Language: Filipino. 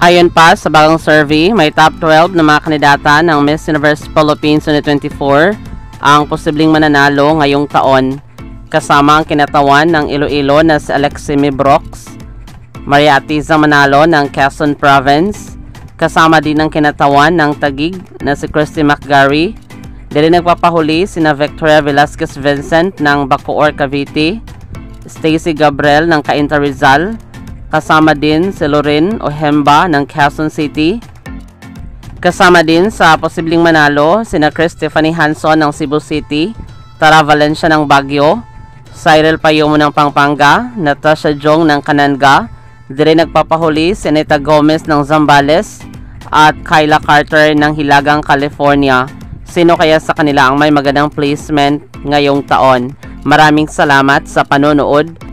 Ayon pa sa bagong survey, may top 12 na mga kandidata ng Miss Universe Philippines 2024 ang posibleng mananalo ngayong taon, kasama ang kinatawan ng Iloilo na si Alexime Brooks, Maria Atiza Manalo ng Quezon Province, kasama din ang kinatawan ng Taguig na si Christy McGarry. Dili nagpapahuli sina Victoria Velasquez Vincent ng Bacoor, Cavite, Stacy Gabriel ng Cainta Rizal, kasama din si Lorin Ohemba ng Quezon City. Kasama din sa posibleng manalo sina Chris Stephanie Hanson ng Cebu City, Tara Valencia ng Baguio, Cyril Payomo ng Pampanga, Natasha Jong ng Cananga. Dili nagpapahuli si Anita Gomez ng Zambales at Kyla Carter ng Hilagang, California. Sino kaya sa kanila ang may magandang placement ngayong taon? Maraming salamat sa panonood.